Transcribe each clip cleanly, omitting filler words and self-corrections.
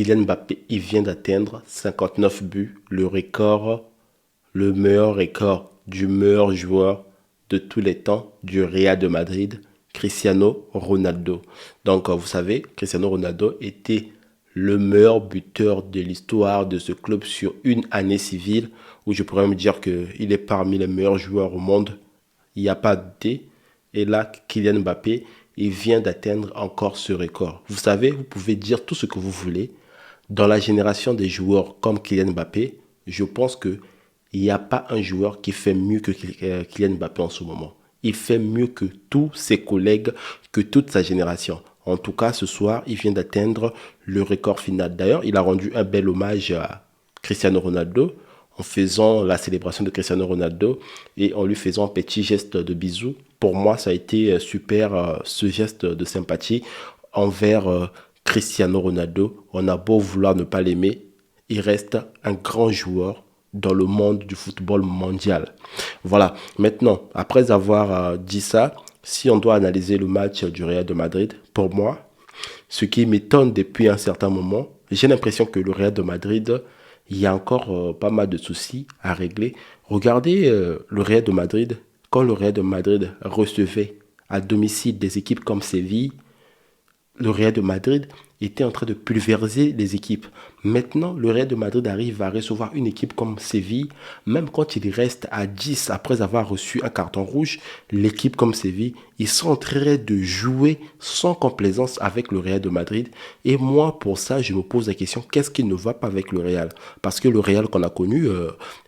Kylian Mbappé, il vient d'atteindre 59 buts, le record, le meilleur record du meilleur joueur de tous les temps du Real de Madrid, Cristiano Ronaldo. Donc, vous savez, Cristiano Ronaldo était le meilleur buteur de l'histoire de ce club sur une année civile, où je pourrais me dire qu'il est parmi les meilleurs joueurs au monde. Il n'y a pas de douter. Et là, Kylian Mbappé, il vient d'atteindre encore ce record. Vous savez, vous pouvez dire tout ce que vous voulez. Dans la génération des joueurs comme Kylian Mbappé, je pense que il n'y a pas un joueur qui fait mieux que Kylian Mbappé en ce moment. Il fait mieux que tous ses collègues, que toute sa génération. En tout cas, ce soir, il vient d'atteindre le record final. D'ailleurs, il a rendu un bel hommage à Cristiano Ronaldo en faisant la célébration de Cristiano Ronaldo et en lui faisant un petit geste de bisou. Pour moi, ça a été super ce geste de sympathie envers Cristiano Ronaldo. On a beau vouloir ne pas l'aimer, il reste un grand joueur dans le monde du football mondial. Voilà, maintenant, après avoir dit ça, si on doit analyser le match du Real de Madrid, pour moi, ce qui m'étonne depuis un certain moment, j'ai l'impression que le Real de Madrid, il y a encore pas mal de soucis à régler. Regardez le Real de Madrid, quand le Real de Madrid recevait à domicile des équipes comme Séville, le Real de Madrid était en train de pulvériser les équipes. Maintenant, le Real de Madrid arrive à recevoir une équipe comme Séville, même quand il reste à 10 après avoir reçu un carton rouge, l'équipe comme Séville, ils sont en train de jouer sans complaisance avec le Real de Madrid. Et moi, pour ça, je me pose la question, qu'est-ce qui ne va pas avec le Real? Parce que le Real qu'on a connu,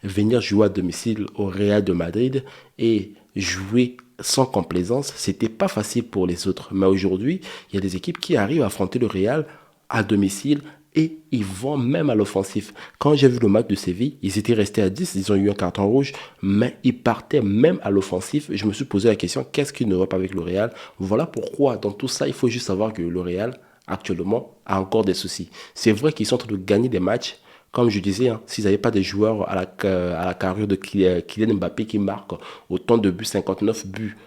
venir jouer à domicile au Real de Madrid et jouer sans complaisance, c'était pas facile pour les autres. Mais aujourd'hui, il y a des équipes qui arrivent à affronter le Real à domicile et ils vont même à l'offensif. Quand j'ai vu le match de Séville, ils étaient restés à 10, ils ont eu un carton rouge, mais ils partaient même à l'offensif. Je me suis posé la question, qu'est-ce qui ne va pas avec le Real? Voilà pourquoi, dans tout ça, il faut juste savoir que le Real, actuellement, a encore des soucis. C'est vrai qu'ils sont en train de gagner des matchs, comme je disais, hein, s'ils n'avaient pas des joueurs à la carrure de Kylian Mbappé qui marque autant de buts, 59 buts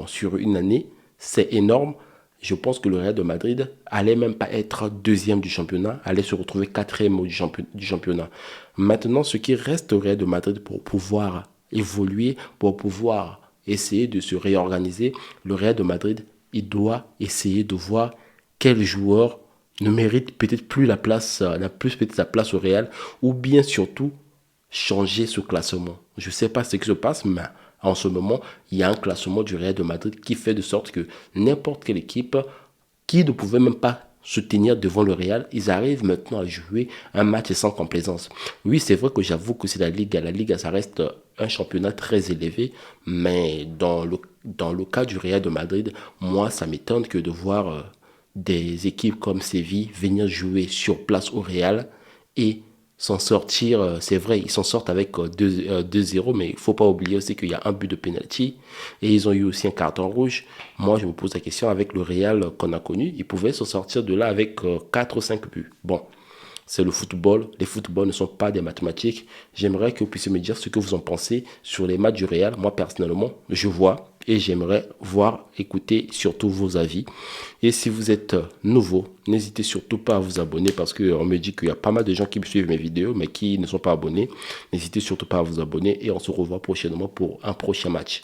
sur une année, c'est énorme. Je pense que le Real de Madrid allait même pas être deuxième du championnat, allait se retrouver quatrième du championnat. Maintenant, ce qui reste au Real de Madrid pour pouvoir évoluer, pour pouvoir essayer de se réorganiser, le Real de Madrid, il doit essayer de voir quel joueur ne mérite peut-être plus la place, n'a plus peut-être sa place au Real, ou bien surtout changer ce classement. Je ne sais pas ce qui se passe, mais en ce moment, il y a un classement du Real de Madrid qui fait de sorte que n'importe quelle équipe qui ne pouvait même pas se tenir devant le Real, ils arrivent maintenant à jouer un match sans complaisance. Oui, c'est vrai que j'avoue que c'est la Liga. La Liga, ça reste un championnat très élevé, mais dans le cas du Real de Madrid, moi, ça m'étonne que de voir des équipes comme Séville venir jouer sur place au Real et s'en sortir. C'est vrai, ils s'en sortent avec 2-0, mais il faut pas oublier aussi qu'il y a un but de penalty et ils ont eu aussi un carton rouge. Moi, je me pose la question avec le Real qu'on a connu, ils pouvaient s'en sortir de là avec 4 ou 5 buts. Bon, c'est le football. Les footballs ne sont pas des mathématiques. J'aimerais que vous puissiez me dire ce que vous en pensez sur les matchs du Real. Moi, personnellement, je vois et j'aimerais voir, écouter surtout vos avis. Et si vous êtes nouveau, n'hésitez surtout pas à vous abonner parce qu'on me dit qu'il y a pas mal de gens qui me suivent mes vidéos mais qui ne sont pas abonnés. N'hésitez surtout pas à vous abonner et on se revoit prochainement pour un prochain match.